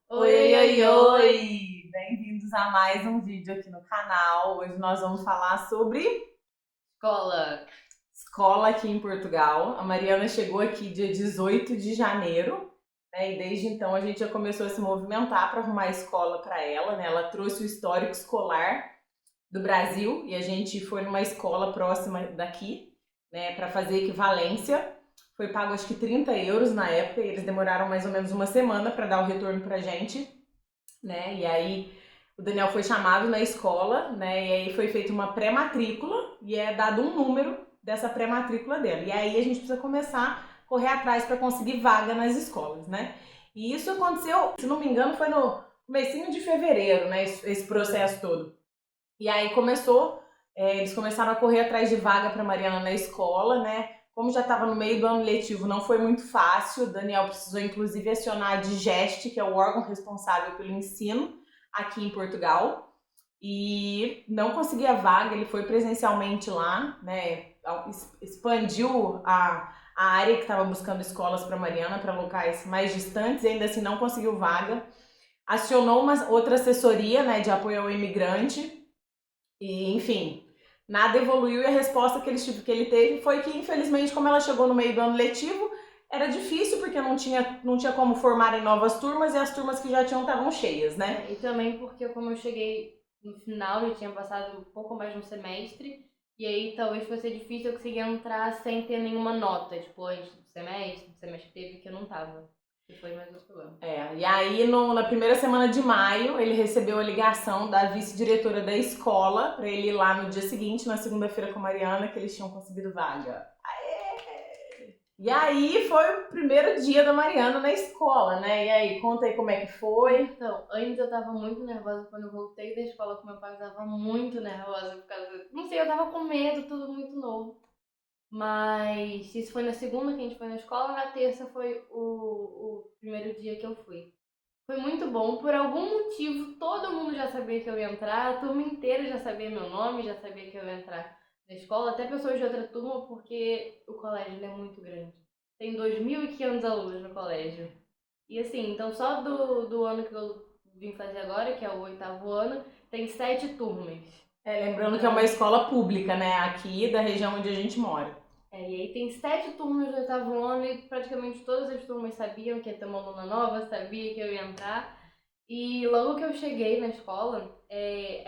Oi, oi, oi, oi! Bem-vindos a mais um vídeo aqui no canal. Hoje nós vamos falar sobre Escola. escola aqui em Portugal. A Mariana chegou aqui dia 18 de janeiro, né? E desde então a gente já começou a se movimentar para arrumar escola para ela, né? Ela trouxe o histórico escolar do Brasil e a gente foi numa escola próxima daqui, né, para fazer equivalência. Foi pago acho que 30 euros na época e eles demoraram mais ou menos uma semana para dar o retorno pra gente, né? E aí o Daniel foi chamado na escola, né? E aí foi feita uma pré-matrícula e é dado um número dessa pré-matrícula dele. E aí a gente precisa começar a correr atrás para conseguir vaga nas escolas, né? E isso aconteceu, se não me engano, foi no comecinho de fevereiro, né? Esse processo todo. E aí eles começaram a correr atrás de vaga para Mariana na escola, né? Como já estava no meio do ano letivo, não foi muito fácil. O Daniel precisou, inclusive, acionar a Digeste, que é o órgão responsável pelo ensino aqui em Portugal. E não conseguia vaga, ele foi presencialmente lá, né? Expandiu a área que estava buscando escolas para Mariana, para locais mais distantes, e ainda assim não conseguiu vaga. Acionou uma outra assessoria, né, de apoio ao imigrante, e, enfim, nada evoluiu e a resposta que ele teve foi que, infelizmente, como ela chegou no meio do ano letivo, era difícil porque não tinha como formar em novas turmas e as turmas que já tinham estavam cheias, né? E também porque como eu cheguei no final, já tinha passado um pouco mais de um semestre, e aí talvez fosse difícil eu conseguir entrar sem ter nenhuma nota, tipo, antes do semestre que teve que eu não tava. Que foi mais um problema. E aí na primeira semana de maio ele recebeu a ligação da vice-diretora da escola para ele ir lá no dia seguinte, na segunda-feira com a Mariana, que eles tinham conseguido vaga. E aí foi o primeiro dia da Mariana na escola, né? E aí, conta aí como é que foi. Então, antes eu tava muito nervosa quando eu voltei da escola com meu pai, eu tava muito nervosa por causa. Não sei, eu tava com medo, tudo muito novo. Mas isso foi na segunda que a gente foi na escola, na terça foi o primeiro dia que eu fui. Foi muito bom, por algum motivo todo mundo já sabia que eu ia entrar, a turma inteira já sabia meu nome, já sabia que eu ia entrar na escola, até pessoas de outra turma, porque o colégio ele é muito grande. Tem 2.500 alunos no colégio. E assim, então só do ano que eu vim fazer agora, que é o oitavo ano, tem 7 turmas. Lembrando que é uma Então, escola pública, né? Aqui da região onde a gente mora. e aí tem 7 turmas do oitavo ano e praticamente todas as turmas sabiam que ia ter uma aluna nova, sabia que eu ia entrar. E logo que eu cheguei na escola,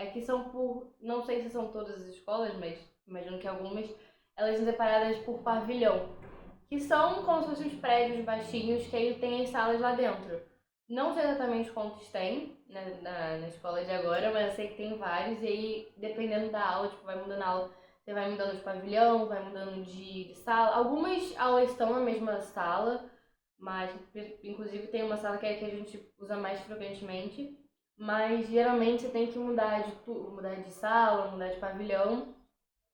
aqui são por, não sei se são todas as escolas, mas imagino que algumas, elas são separadas por pavilhão, que são como se fossem uns prédios baixinhos que aí tem as salas lá dentro. Não sei exatamente quantos tem na escola de agora, mas eu sei que tem vários, e aí dependendo da aula, tipo, vai mudando a aula, você vai mudando de pavilhão, vai mudando de sala. Algumas aulas estão na mesma sala, mas inclusive tem uma sala que é que a gente usa mais frequentemente. Mas geralmente você tem que mudar de sala, mudar de pavilhão.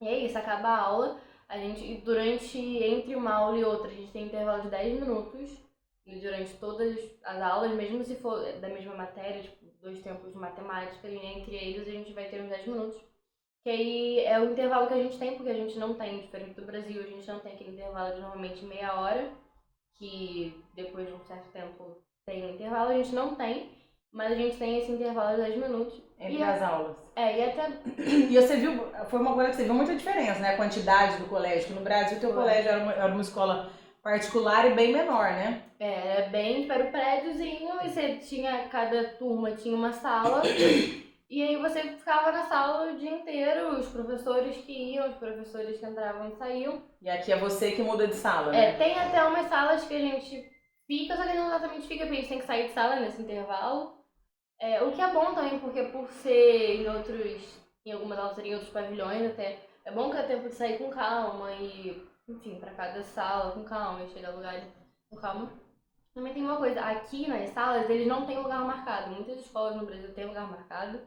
E é isso, acaba a aula. Entre uma aula e outra, a gente tem intervalo de 10 minutos. E durante todas as aulas, mesmo se for da mesma matéria, tipo, 2 tempos de matemática, e entre eles a gente vai ter uns 10 minutos. Que aí é o intervalo que a gente tem, porque a gente não tem, diferente do Brasil, a gente não tem aquele intervalo de normalmente meia hora, que depois de um certo tempo tem um intervalo, a gente não tem, mas a gente tem esse intervalo de 10 minutos. Entre as aulas. E até. E você viu, foi uma coisa que você viu muita diferença, né? A quantidade do colégio, que no Brasil o teu colégio era uma escola particular e bem menor, né? Era bem para o prédiozinho e você tinha, cada turma tinha uma sala. E aí você ficava na sala o dia inteiro, os professores que iam, os professores que entravam e saíam. E aqui é você que muda de sala, né? Tem até umas salas que a gente fica, só que não exatamente fica, porque a gente tem que sair de sala nesse intervalo. O que é bom também, porque por ser em algumas aulas em outros pavilhões até, é bom que dá tempo de sair com calma e, enfim, para cada sala com calma e chegar ao lugar com calma. Também tem uma coisa, aqui nas salas eles não têm lugar marcado. Muitas escolas no Brasil têm lugar marcado,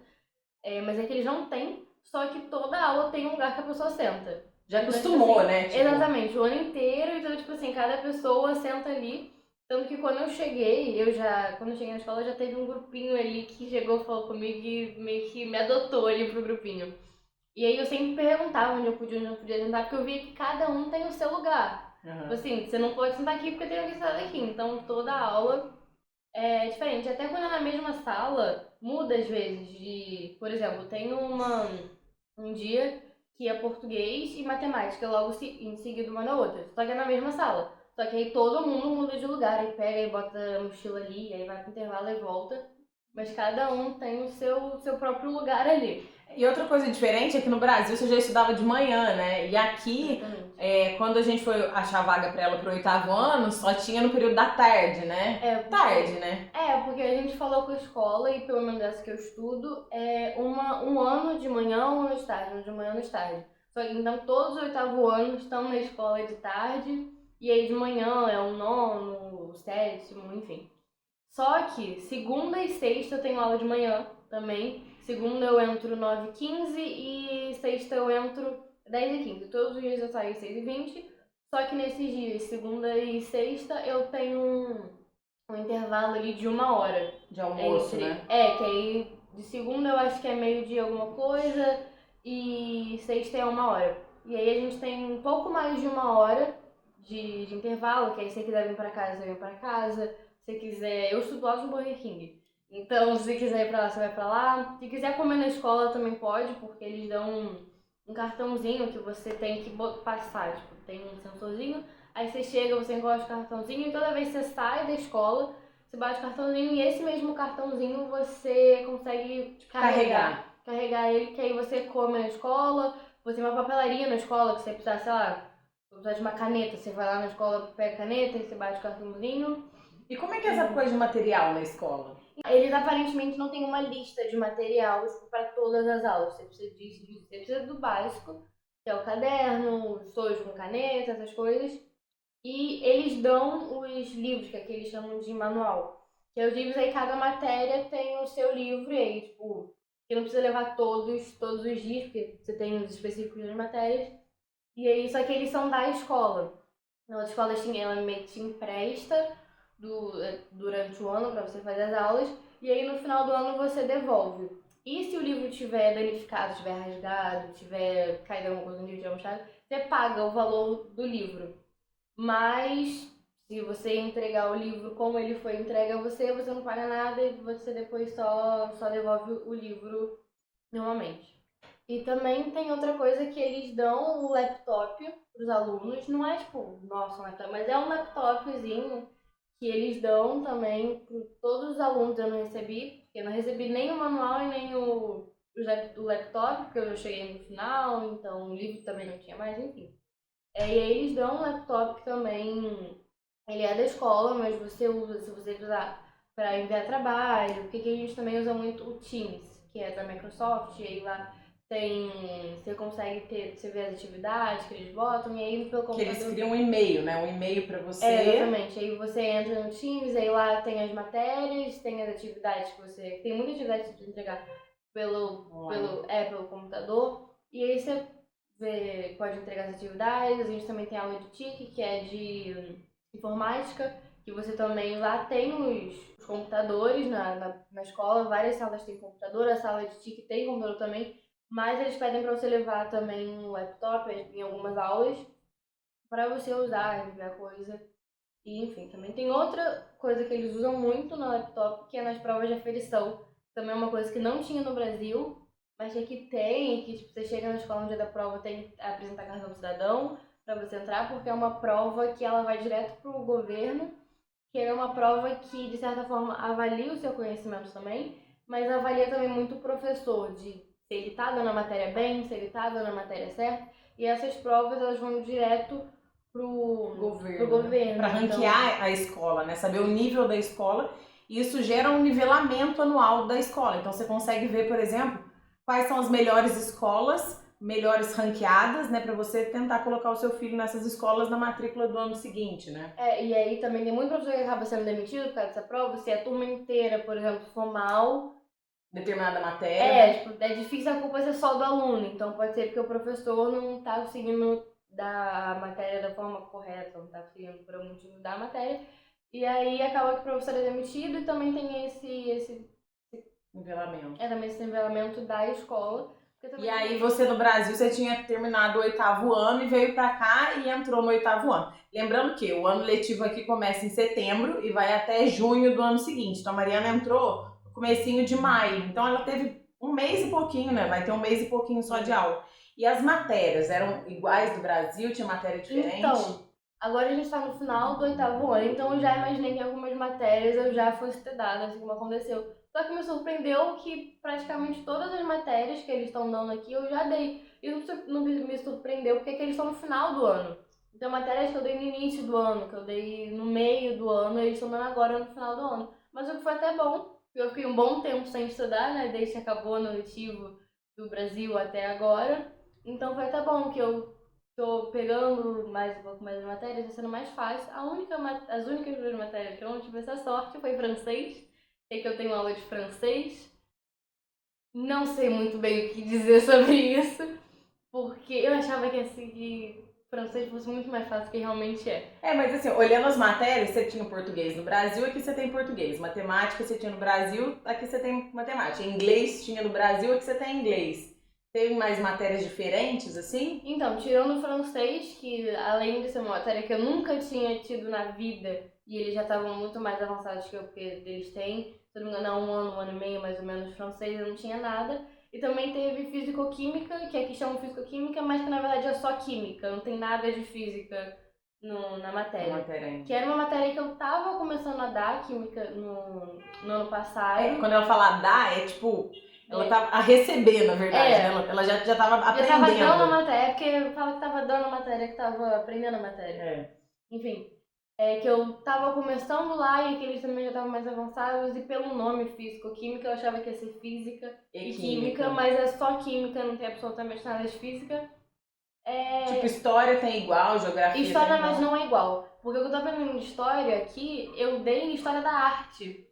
mas aqui eles não têm, só que toda aula tem um lugar que a pessoa senta. Já Então, acostumou, assim, né? Tipo... Exatamente, o ano inteiro, então, tipo assim, cada pessoa senta ali. Tanto que quando eu cheguei, quando eu cheguei na escola, já teve um grupinho ali que chegou, falou comigo e meio que me adotou ali pro grupinho. E aí eu sempre perguntava onde eu não podia sentar, porque eu via que cada um tem o seu lugar. Tipo assim, você não pode sentar aqui porque tem alguém sentado aqui. Então toda aula é diferente. Até quando é na mesma sala, muda às vezes. Por exemplo, tem um dia que é português e matemática, logo em seguida uma na outra. Só que é na mesma sala. Só que aí todo mundo muda de lugar, aí pega e bota a mochila ali, aí vai pro intervalo e volta. Mas cada um tem o seu próprio lugar ali. E outra coisa diferente é que no Brasil você já estudava de manhã, né? E aqui, quando a gente foi achar vaga pra ela pro 8º ano, só tinha no período da tarde, né? Tarde, né? Porque a gente falou com a escola, e pelo menos essa que eu estudo, é um ano de manhã, um ano de tarde, um de manhã, um de tarde. Só que então todos os 8º anos estão na escola de tarde, e aí de manhã é o nono, o sétimo, enfim. Só que segunda e sexta eu tenho aula de manhã também. Segunda eu entro 9h15 e sexta eu entro 10h15. Todos os dias eu saio 6h20. Só que nesses dias, segunda e sexta, eu tenho um intervalo ali de 1 hora. De almoço, né? Que aí de segunda eu acho que é meio-dia alguma coisa e sexta é 1 hora. E aí a gente tem um pouco mais de 1 hora de intervalo, que aí se você quiser vir pra casa, vem pra casa. Se quiser, eu estudo lá no Burger King. Então, se você quiser ir pra lá, você vai pra lá. Se quiser comer na escola também pode, porque eles dão um cartãozinho que você tem que passar. Tipo, tem um sensorzinho, aí você chega, você encosta o cartãozinho e toda vez que você sai da escola, você bate o cartãozinho e esse mesmo cartãozinho você consegue carregar ele, que aí você come na escola, você tem uma papelaria na escola que você precisa, sei lá, precisar de uma caneta, você vai lá na escola, pega a caneta e você bate o cartãozinho. E como é que é essa coisa de material na escola? Eles aparentemente não têm uma lista de material para todas as aulas. Você precisa do básico, que é o caderno, estojo com caneta, essas coisas. E eles dão os livros, que aqui eles chamam de manual. Que é os livros aí, cada matéria tem o seu livro, e aí, tipo, que não precisa levar todos os dias, porque você tem os específicos das matérias. E aí, só que eles são da escola. Nas escolas ela meio que te empresta durante o ano para você fazer as aulas, e aí no final do ano você devolve. E se o livro tiver danificado, tiver rasgado, tiver caído alguma coisa no livro, tiver murchado, você paga o valor do livro. Mas se você entregar o livro como ele foi entregue a você, você não paga nada e você depois só devolve o livro normalmente. E também tem outra coisa que eles dão o laptop para os alunos. Não é tipo, nossa, um laptop, mas é um laptopzinho que eles dão também para todos os alunos. Eu não recebi, porque eu não recebi nem o manual e nem o laptop, porque eu já cheguei no final, então o livro também não tinha mais, enfim. E aí eles dão um laptop que também, ele é da escola, mas você usa, se você usar para enviar trabalho, porque aqui a gente também usa muito o Teams, que é da Microsoft, e aí lá você consegue você vê as atividades que eles botam, e aí pelo computador... Que eles criam um e-mail, né? Um e-mail pra você. Exatamente. Aí você entra no Teams, aí lá tem as matérias, tem as atividades que você... Tem muita atividade que você precisa entregar pelo computador, e aí você pode entregar as atividades. A gente também tem aula de TIC, que é de informática, que você também lá tem os computadores na escola, várias salas têm computador, a sala de TIC tem computador também, mas eles pedem para você levar também um laptop em algumas aulas para você usar, reviver coisa. E enfim, também tem outra coisa que eles usam muito no laptop, que é nas provas de aferição. Também é uma coisa que não tinha no Brasil, mas que aqui tem, que tipo, você chega na escola no dia da prova, tem que apresentar cartão cidadão para você entrar, porque é uma prova que ela vai direto pro governo, que é uma prova que, de certa forma, avalia o seu conhecimento também, mas avalia também muito o professor, de se ele tá dando a matéria bem, se ele tá dando a matéria certa, e essas provas elas vão direto pro governo. Para ranquear a escola, né? Saber o nível da escola. E isso gera um nivelamento anual da escola. Então você consegue ver, por exemplo, quais são as melhores escolas, melhores ranqueadas, né? Para você tentar colocar o seu filho nessas escolas na matrícula do ano seguinte, né? E aí também tem muito professor que acaba sendo demitido por causa dessa prova. Se a turma inteira, por exemplo, for mal, determinada matéria. É difícil a culpa ser só do aluno. Então pode ser porque o professor não tá conseguindo dar a matéria da forma correta, não tá conseguindo por algum motivo dar a matéria. E aí acaba que o professor é demitido, e também tem esse nivelamento. Também esse nivelamento da escola. E aí você no Brasil, você tinha terminado o 8º ano e veio pra cá e entrou no 8º ano. Lembrando que o ano letivo aqui começa em setembro e vai até junho do ano seguinte. Então a Mariana entrou no comecinho de maio. Então ela teve um mês e pouquinho, né? Vai ter um mês e pouquinho só de aula. E as matérias eram iguais do Brasil? Tinha matéria diferente? Então, agora a gente tá no final do 8º ano, então eu já imaginei que algumas matérias eu já fosse ter dado, assim como aconteceu. Só que me surpreendeu que praticamente todas as matérias que eles estão dando aqui eu já dei. E não me surpreendeu porque é que eles estão no final do ano. Então, matérias que eu dei no início do ano, que eu dei no meio do ano, eles estão dando agora no final do ano. Mas o que foi até bom, porque eu fiquei um bom tempo sem estudar, né? Desde que acabou o ano letivo do Brasil até agora. Então foi até bom que eu tô pegando mais um pouco mais de matérias, tá sendo mais fácil. As únicas 2 matérias que eu não tive essa sorte foi francês, é que eu tenho aula de francês. Não sei muito bem o que dizer sobre isso, porque eu achava que francês fosse muito mais fácil do que realmente é. Mas assim, olhando as matérias, você tinha português no Brasil, aqui você tem português. Matemática você tinha no Brasil, aqui você tem matemática. Inglês tinha no Brasil, aqui você tem inglês. Teve mais matérias diferentes, assim? Então, tirando o francês, que além de ser uma matéria que eu nunca tinha tido na vida, e eles já estavam muito mais avançados que eu, porque eles têm, se não me engano, há um ano e meio mais ou menos francês, eu não tinha nada. E também teve físico-química, que aqui chamam físico-química, mas que na verdade é só química, não tem nada de física na matéria. Que era uma matéria que eu tava começando a dar, química, no ano passado. Quando ela fala dar, é tipo... Ela tava a receber, na verdade, né? Ela já tava aprendendo. Já tava dando a matéria, porque fala que tava dando a matéria, que tava aprendendo a matéria. Enfim, que eu tava começando lá e que eles também já estavam mais avançados, e pelo nome físico-química eu achava que ia ser física e química, mas é só química, não tem absolutamente nada de física. Tipo, história tem igual, geografia história, tem igual. mas não é igual. Porque eu tô aprendendo de história aqui, eu dei em história da arte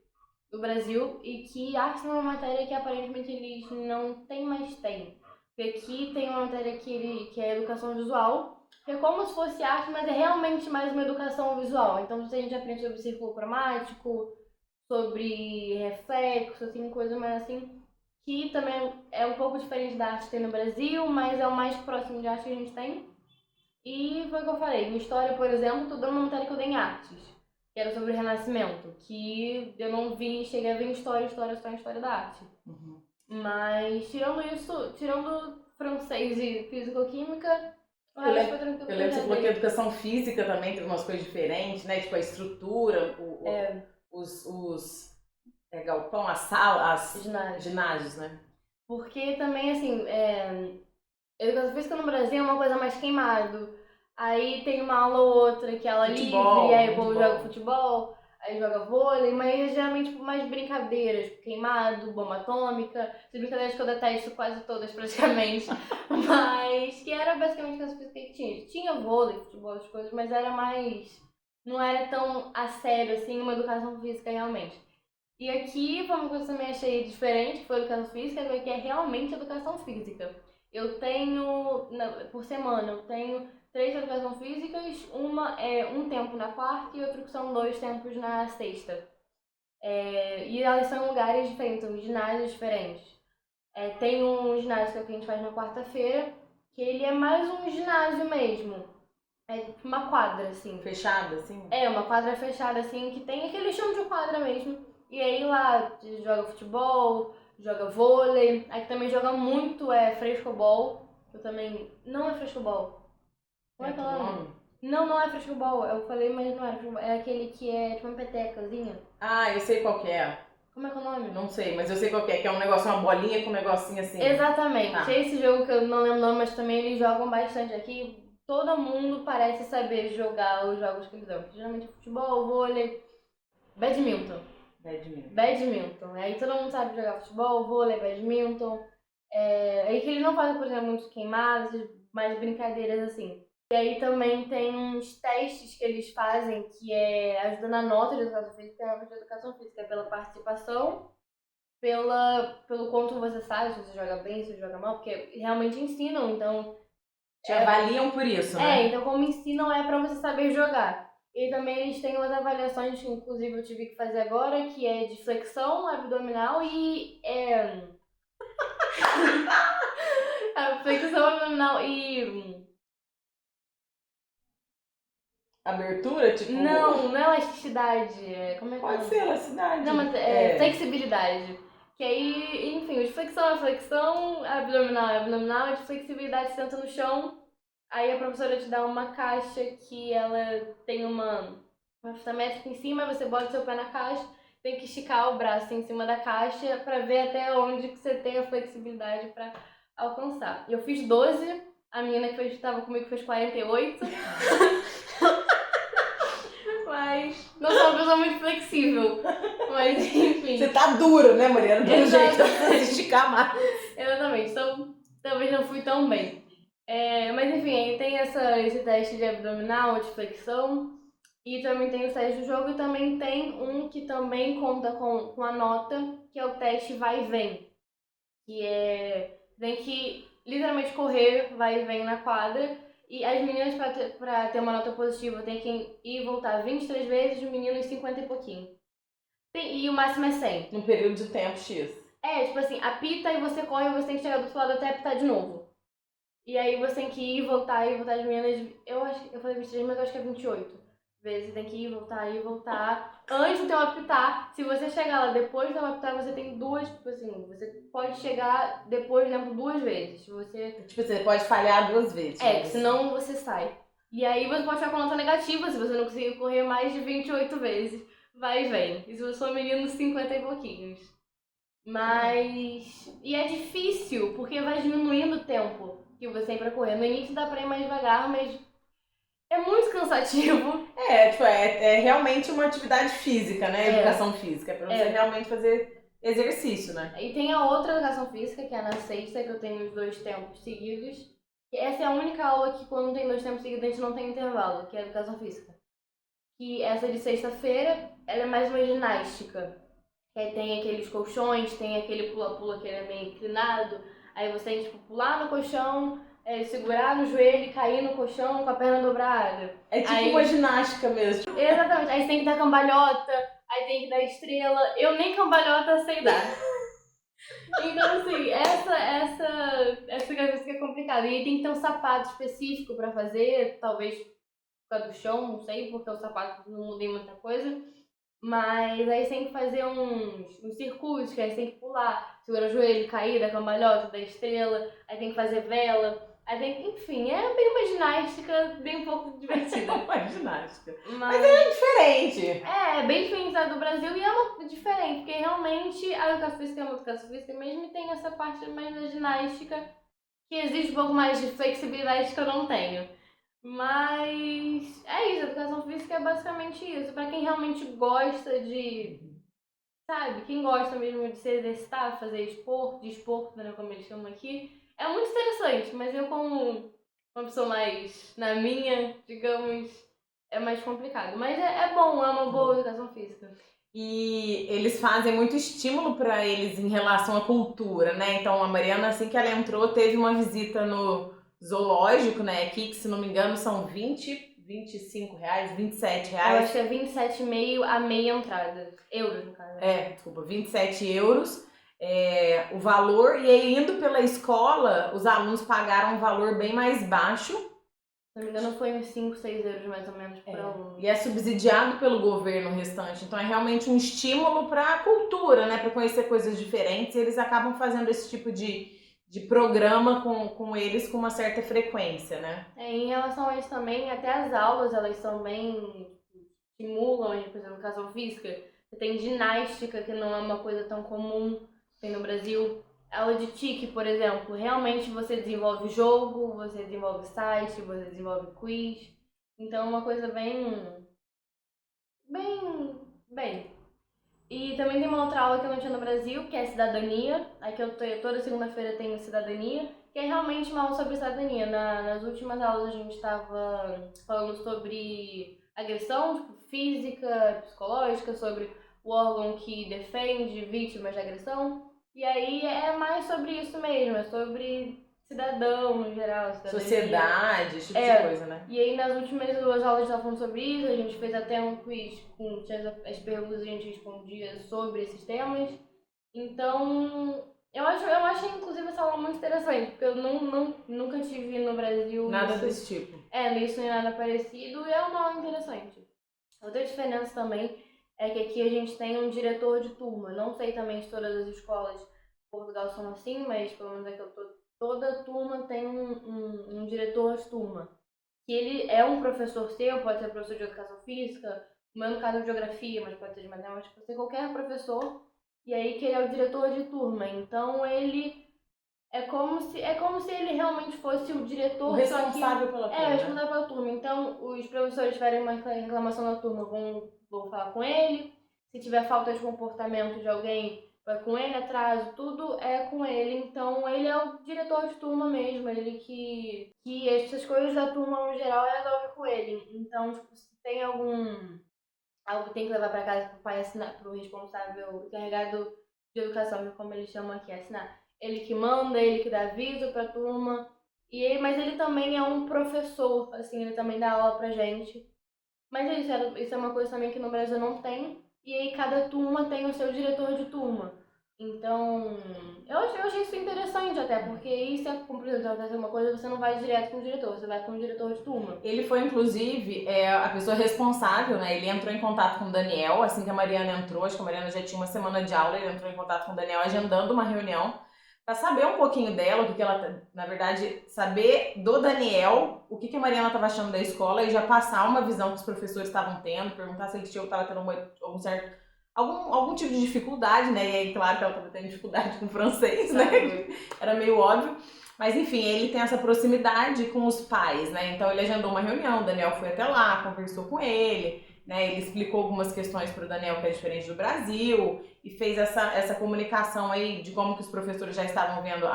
do Brasil, e que arte é uma matéria que aparentemente eles não têm mais tempo. Porque aqui tem uma matéria que é educação visual, que é como se fosse arte, mas é realmente mais uma educação visual. Então a gente aprende sobre círculo cromático, sobre reflexo, assim, coisa mais assim, que também é um pouco diferente da arte que tem no Brasil, mas é o mais próximo de arte que a gente tem. E foi o que eu falei, em história, por exemplo, tô dando uma matéria que eu dei em artes, que era sobre o Renascimento, que eu não cheguei a ver em história da arte. Uhum. Mas tirando isso, tirando francês e físico-química, eu lembro que você falou que a educação física também teve umas coisas diferentes, né? Tipo a estrutura, os galpão, a sala, as ginásios, né? Porque também, assim, educação física no Brasil é uma coisa mais queimado. Aí tem uma aula ou outra que é aula livre, aí o povo joga futebol, aí joga vôlei, mas é geralmente tipo, mais brincadeiras, tipo, queimado, bomba atômica, essas brincadeiras que eu detesto quase todas praticamente, mas que era basicamente as coisas que tinha. Tinha vôlei, futebol, as coisas, mas era mais... não era tão a sério assim uma educação física realmente. E aqui foi uma coisa que eu também achei diferente, que foi a educação física, que é realmente educação física. Eu tenho, por semana, eu tenho 3 educação físicas, uma é um tempo na quarta e outro que são 2 tempos na sexta. E elas são em lugares diferentes, são ginásios diferentes. Tem um ginásio que é o que a gente faz na quarta-feira, que ele é mais um ginásio mesmo. É tipo uma quadra, assim. Fechada, assim? Uma quadra fechada, assim, que tem aquele chão de quadra mesmo. E aí lá joga futebol, joga vôlei, aí também joga muito frescobol, que eu também... Não é frescobol. Como é que é o nome? Não é frescobol, eu falei, mas não é frescobol. É aquele que é tipo uma petecazinha. Ah, eu sei qual que é. Como é que é o nome? Não sei, mas eu sei qual que é um negócio, uma bolinha com um negocinho assim. Exatamente. Tá. Esse jogo que eu não lembro o nome, mas também eles jogam bastante aqui. Todo mundo parece saber jogar os jogos que eles jogam. Geralmente futebol, vôlei, badminton. Aí todo mundo sabe jogar futebol, vôlei, badminton. Aí que eles não fazem, por exemplo, muitos queimados, mais brincadeiras assim. E aí também tem uns testes que eles fazem que ajudando a nota de educação física, pela participação, pelo quanto você sabe, se você joga bem, se você joga mal, porque realmente ensinam, então... Te avaliam por isso, né? Então como ensinam é pra você saber jogar. E também eles têm umas avaliações que inclusive eu tive que fazer agora, que é de flexão abdominal e... A flexão abdominal e... Abertura, tipo... Não é elasticidade. Como é que Pode ser elasticidade. Não, mas é flexibilidade. Que aí, enfim, o de flexão é flexão, abdominal é abdominal, de flexibilidade você senta no chão. Aí a professora te dá uma caixa que ela tem uma fita métrica em cima, você bota seu pé na caixa, tem que esticar o braço em cima da caixa pra ver até onde que você tem a flexibilidade pra alcançar. Eu fiz 12, a menina que estava comigo fez 48. Mas não sou uma pessoa muito flexível. Mas enfim. Você tá duro, né, Mariana? Pelo jeito, Exatamente. você precisa esticar mais. Exatamente, então talvez não fui tão bem. Mas enfim, aí tem esse teste de abdominal, de flexão. E também tem os testes do jogo e também tem um que também conta com a nota, que é o teste vai e vem. Que tem que literalmente correr, vai e vem na quadra. E as meninas, pra ter uma nota positiva, tem que ir e voltar 23 vezes, os meninos 50 e pouquinho. E o máximo é 100. Num período de tempo X. Tipo assim, apita e você corre e você tem que chegar do outro lado até apitar de novo. E aí você tem que ir e voltar as meninas. Eu falei 23, mas eu acho que é 28 vezes. Você tem que ir e voltar. Antes do teu apitar, se você chegar lá depois do teu apitar, você tem duas, tipo assim, você pode chegar depois, por exemplo, 2 vezes. Tipo, você pode falhar 2 vezes. Que senão você sai. E aí você pode ficar com nota negativa se você não conseguir correr mais de 28 vezes. Vai e vem. E se você for menino, 50 e pouquinhos. Mas... E é difícil, porque vai diminuindo o tempo que você tem pra correr. No início dá pra ir mais devagar, mas é muito cansativo. É realmente uma atividade física, né? Educação física. É pra você realmente fazer exercício, né? E tem a outra educação física, que é na sexta, que eu tenho os 2 tempos seguidos. Essa é a única aula que quando tem 2 tempos seguidos a gente não tem intervalo, que é a educação física. Que essa de sexta-feira, ela é mais uma ginástica. Que aí tem aqueles colchões, tem aquele pula-pula que ele é meio inclinado. Aí você tem que tipo, pular no colchão, segurar no joelho e cair no colchão com a perna dobrada. É tipo uma ginástica mesmo. Exatamente. Aí você tem que dar cambalhota, aí tem que dar estrela. Eu nem cambalhota sei dar. Então, assim, essa exercício é complicada. E aí tem que ter um sapato específico pra fazer, talvez por causa do chão, não sei, porque o sapato não mudei muita coisa. Mas aí você tem que fazer uns circuitos, que aí você tem que pular, segurar o joelho, cair, dar cambalhota, dar estrela, aí tem que fazer vela. Aí tem que, enfim, é bem uma ginástica bem um pouco divertida. Uma ginástica. Mas é diferente. É bem diferente da do Brasil e é uma diferente, porque realmente a educação física é uma educação física mesmo e tem essa parte mais da ginástica que exige um pouco mais de flexibilidade que eu não tenho. Mas é isso, a educação física é basicamente isso. Pra quem realmente gosta de, sabe, quem gosta mesmo de se exercitar, fazer esporte, né, como eles chamam aqui, é muito interessante, mas eu como uma pessoa mais na minha, digamos, é mais complicado. Mas é bom, é uma boa educação física. E eles fazem muito estímulo para eles em relação à cultura, né? Então a Mariana, assim que ela entrou, teve uma visita no zoológico, né? Aqui, que se não me engano são 25 reais, 27 reais. Eu acho que é 27,5 a meia entrada. Euros, no caso. Desculpa, 27 euros. O valor, e aí indo pela escola, os alunos pagaram um valor bem mais baixo. Se não me engano, foi uns 5, 6 euros mais ou menos por aluno. E é subsidiado pelo governo restante. Então é realmente um estímulo para a cultura, né? Para conhecer coisas diferentes. E eles acabam fazendo esse tipo de programa com eles com uma certa frequência, né? Em relação a isso também, até as aulas, elas também estimulam, por exemplo, educação física. Você tem ginástica, que não é uma coisa tão comum, tem no Brasil. Aula de TIC, por exemplo, realmente você desenvolve jogo, você desenvolve site, você desenvolve quiz. Então é uma coisa bem. E também tem uma outra aula que eu não tinha no Brasil, que é cidadania. Aqui toda segunda-feira tenho cidadania, que é realmente uma aula sobre cidadania. Nas últimas aulas a gente estava falando sobre agressão, tipo, física, psicológica, sobre o órgão que defende vítimas de agressão. E aí é mais sobre isso mesmo, é sobre cidadão no geral, cidadania. Sociedade, esse tipo de coisa, né? E aí nas últimas 2 aulas a gente tava falando sobre isso, a gente fez até um quiz com as perguntas a gente respondia sobre esses temas. Então Eu acho, inclusive, essa aula muito interessante, porque eu nunca tive no Brasil Nada isso. desse tipo. Isso nem nada parecido, e é uma aula interessante. Outra diferença também é que aqui a gente tem um diretor de turma. Não sei também se todas as escolas de Portugal são assim, mas pelo menos aqui eu tô, toda turma tem um diretor de turma. Que ele é um professor seu, pode ser professor de educação física, no meu caso de geografia, mas pode ser de matemática, pode ser qualquer professor. E aí que ele é o diretor de turma. Então ele é como se ele realmente fosse o diretor, O responsável pela turma, né? responsável pela turma. Então, os professores tiverem uma reclamação na turma, vão falar com ele. Se tiver falta de comportamento de alguém, vai com ele, atraso, tudo é com ele. Então, ele é o diretor de turma mesmo, ele que essas coisas da turma no geral resolve com ele. Então, tipo, se tem algo que tem que levar para casa pro pai assinar, pro responsável, encarregado de educação, como eles chamam aqui, assinar. Ele que manda, ele que dá aviso pra turma. Mas ele também é um professor, assim, ele também dá aula pra gente. Mas isso é uma coisa também que no Brasil não tem. E aí cada turma tem o seu diretor de turma. Então, eu achei isso interessante até, porque isso é, como por exemplo, acontece uma coisa, você não vai direto com o diretor, você vai com o diretor de turma. Ele foi, inclusive, a pessoa responsável, né? Ele entrou em contato com o Daniel, assim que a Mariana entrou, acho que a Mariana já tinha uma semana de aula, ele entrou em contato com o Daniel, agendando uma reunião para saber um pouquinho dela, o que ela, na verdade, saber do Daniel, o que a Mariana estava achando da escola e já passar uma visão que os professores estavam tendo, perguntar se ele estava tendo algum tipo de dificuldade, né? E aí, claro que ela estava tendo dificuldade com o francês, né? Era meio óbvio. Mas enfim, ele tem essa proximidade com os pais, né? Então ele agendou uma reunião, o Daniel foi até lá, conversou com ele, né? Ele explicou algumas questões para o Daniel que é diferente do Brasil e fez essa comunicação aí de como que os professores já estavam vendo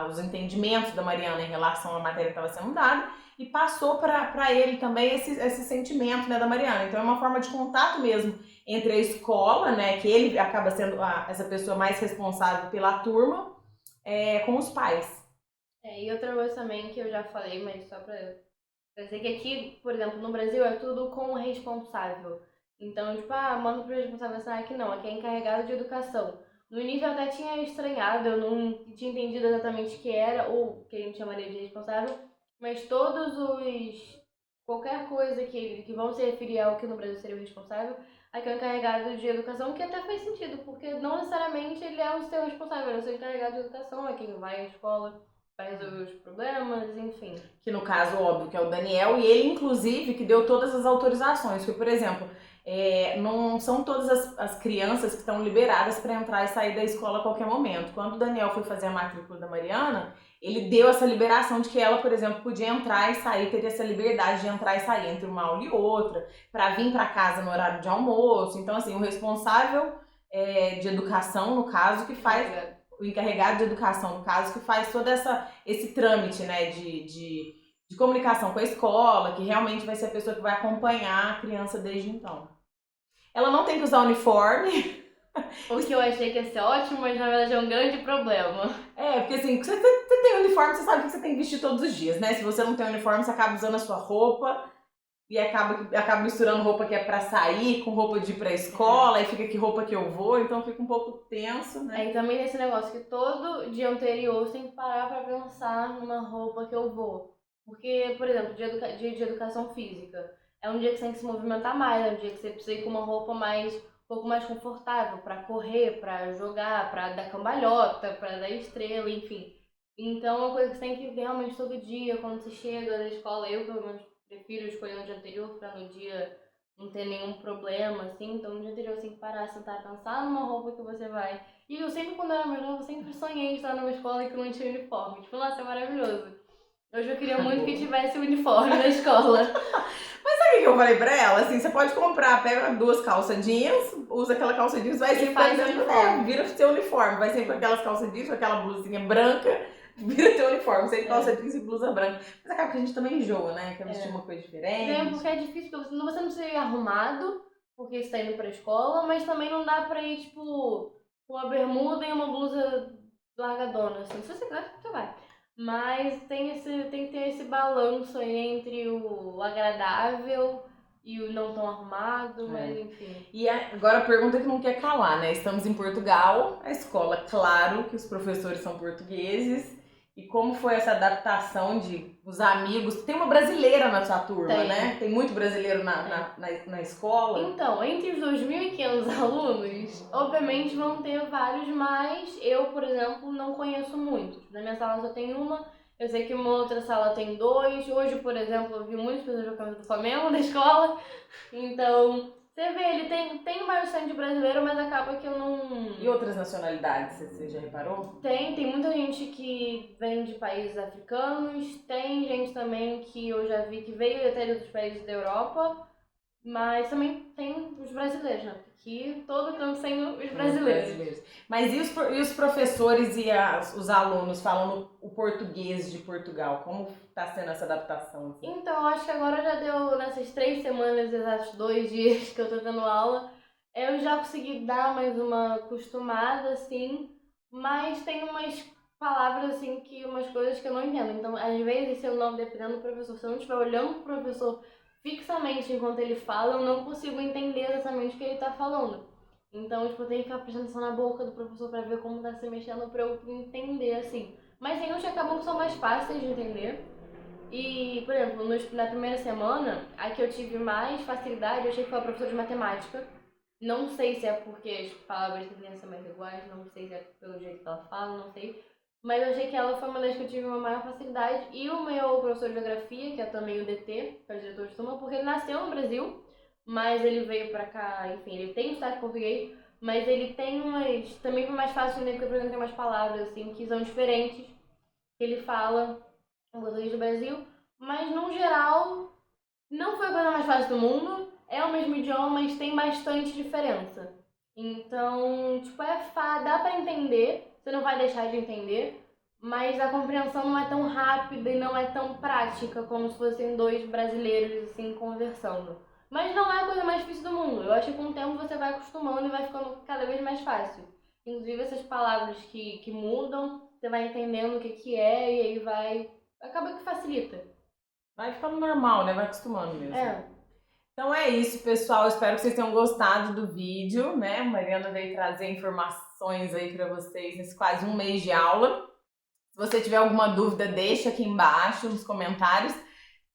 os entendimentos da Mariana em relação à matéria que estava sendo dada e passou para ele também esse sentimento, né, da Mariana. Então é uma forma de contato mesmo entre a escola, né, que ele acaba sendo essa pessoa mais responsável pela turma, com os pais. E outra coisa também que eu já falei, mas só pra dizer que aqui, por exemplo, no Brasil é tudo com o responsável. Então, tipo, manda pro responsável assinar aqui não, aqui é encarregado de educação. No início eu até tinha estranhado, eu não tinha entendido exatamente o que era, ou o que a gente chamaria de responsável, mas qualquer coisa que vão se referir ao que no Brasil seria o responsável, aqui é o encarregado de educação, que até faz sentido, porque não necessariamente ele é o seu responsável, ele é o seu encarregado de educação, é quem vai à escola, vai resolver os problemas, enfim. Que no caso, óbvio, que é o Daniel, e ele, inclusive, que deu todas as autorizações. Porque, por exemplo, não são todas as crianças que estão liberadas para entrar e sair da escola a qualquer momento. Quando o Daniel foi fazer a matrícula da Mariana, ele deu essa liberação de que ela, por exemplo, podia entrar e sair, teria essa liberdade de entrar e sair entre uma aula e outra, para vir para casa no horário de almoço. Então, assim, o responsável de educação, no caso, que faz... O encarregado de educação, no caso, que faz todo esse trâmite, né, de comunicação com a escola, que realmente vai ser a pessoa que vai acompanhar a criança desde então. Ela não tem que usar uniforme. O que eu achei que ia ser ótimo, mas na verdade é um grande problema. Porque assim, você tem uniforme, você sabe que você tem que vestir todos os dias, né? Se você não tem uniforme, você acaba usando a sua roupa e acaba misturando roupa que é pra sair com roupa de ir pra escola, e fica que roupa que eu vou, então fica um pouco tenso, né? Aí também tem esse negócio que todo dia anterior você tem que parar pra pensar numa roupa que eu vou. Porque, por exemplo, dia de educação física é um dia que você tem que se movimentar mais, é um dia que você precisa ir com uma roupa um pouco mais confortável pra correr, pra jogar, pra dar cambalhota, pra dar estrela, enfim. Então é uma coisa que você tem que ver realmente todo dia, quando você chega da escola. Eu, pelo menos, prefiro escolher no dia anterior pra no dia não ter nenhum problema, assim. Então no dia anterior você tem que parar, sentar, pensar numa roupa que você vai. E eu sempre, quando era mais nova, sempre sonhei em estar numa escola que não tinha uniforme. Tipo, nossa, é maravilhoso. Hoje eu queria muito que tivesse uniforme na escola. Mas sabe o que eu falei pra ela? Assim, você pode comprar, pega 2 calças jeans, usa aquela calça jeans, vai sempre faz o uniforme. vira seu uniforme, vai sempre com aquelas calças jeans, com aquela blusinha branca, vira teu uniforme, sempre calça jeans e blusa branca. Mas acaba que a gente também enjoa, né? Quer vestir uma coisa diferente. Porque é difícil, porque você não precisa ir arrumado, porque você tá indo pra escola, mas também não dá pra ir, tipo, com uma bermuda e uma blusa largadona, assim. Se você quiser, você vai. Mas tem que ter esse balanço aí entre o agradável e o não tão arrumado, mas enfim. E agora a pergunta que não quer calar, né? Estamos em Portugal, a escola, claro que os professores são portugueses. E como foi essa adaptação de os amigos? Tem uma brasileira na sua turma, né? Tem muito brasileiro na escola. Então, entre os 2.500 alunos, obviamente vão ter vários, mas eu, por exemplo, não conheço muitos. Na minha sala só tem uma, eu sei que uma outra sala tem 2. Hoje, por exemplo, eu vi muitas pessoas jogando do Flamengo na escola. Então, você vê, ele tem bastante brasileiro, mas acaba que eu não... E outras nacionalidades, você já reparou? Tem muita gente que vem de países africanos, tem gente também que eu já vi que veio até de outros países da Europa, mas também tem os brasileiros, né? Porque todo canto tem os brasileiros. Mas e os professores e os alunos falando o português de Portugal? Como está sendo essa adaptação? Assim? Então, acho que agora já deu, nessas 3 semanas, exatos 2 dias que eu tô tendo aula, eu já consegui dar mais uma acostumada, assim, mas tem umas palavras, assim, umas coisas que eu não entendo. Então, às vezes, se eu não, dependendo do professor, se eu não estiver olhando pro professor fixamente enquanto ele fala, eu não consigo entender exatamente o que ele tá falando. Então, tipo, eu tenho que ficar prestando atenção na boca do professor pra ver como tá se mexendo pra eu entender, assim. Mas tem uns que acabam que são mais fáceis de entender. E, por exemplo, na primeira semana, a que eu tive mais facilidade, eu achei que foi a professora de matemática. Não sei se é porque as palavras tendem a ser mais iguais, não sei se é pelo jeito que ela fala, não sei. Mas eu achei que ela foi uma das que eu tive uma maior facilidade. E o meu professor de geografia, que é também o DT, que é o diretor de turma, porque ele nasceu no Brasil, mas ele veio pra cá, enfim, ele tem sotaque português, mas ele tem umas... Também foi mais fácil de entender, porque por exemplo, tem umas palavras, assim, que são diferentes, que ele fala no português do Brasil, mas no geral não foi a coisa mais fácil do mundo, é o mesmo idioma, mas tem bastante diferença. Então, tipo, dá pra entender, você não vai deixar de entender, mas a compreensão não é tão rápida e não é tão prática como se fossem 2 brasileiros, assim, conversando. Mas não é a coisa mais difícil do mundo. Eu acho que com o tempo você vai acostumando e vai ficando cada vez mais fácil. Inclusive essas palavras que mudam, você vai entendendo o que é e aí vai... Acaba que facilita. Vai ficando normal, né? Vai acostumando mesmo. É. Então é isso, pessoal. Espero que vocês tenham gostado do vídeo, né? A Mariana veio trazer informações aí pra vocês nesse quase 1 mês de aula. Se você tiver alguma dúvida, deixa aqui embaixo nos comentários.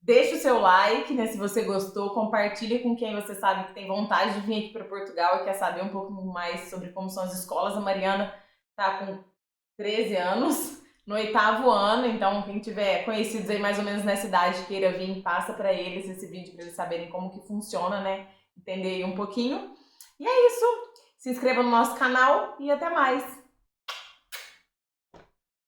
Deixa o seu like, né? Se você gostou, compartilha com quem você sabe que tem vontade de vir aqui para Portugal e quer saber um pouco mais sobre como são as escolas. A Mariana tá com 13 anos, no 8º ano, então quem tiver conhecidos aí mais ou menos nessa idade queira vir, passa para eles esse vídeo para eles saberem como que funciona, né? Entender aí um pouquinho. E é isso. Se inscreva no nosso canal e até mais.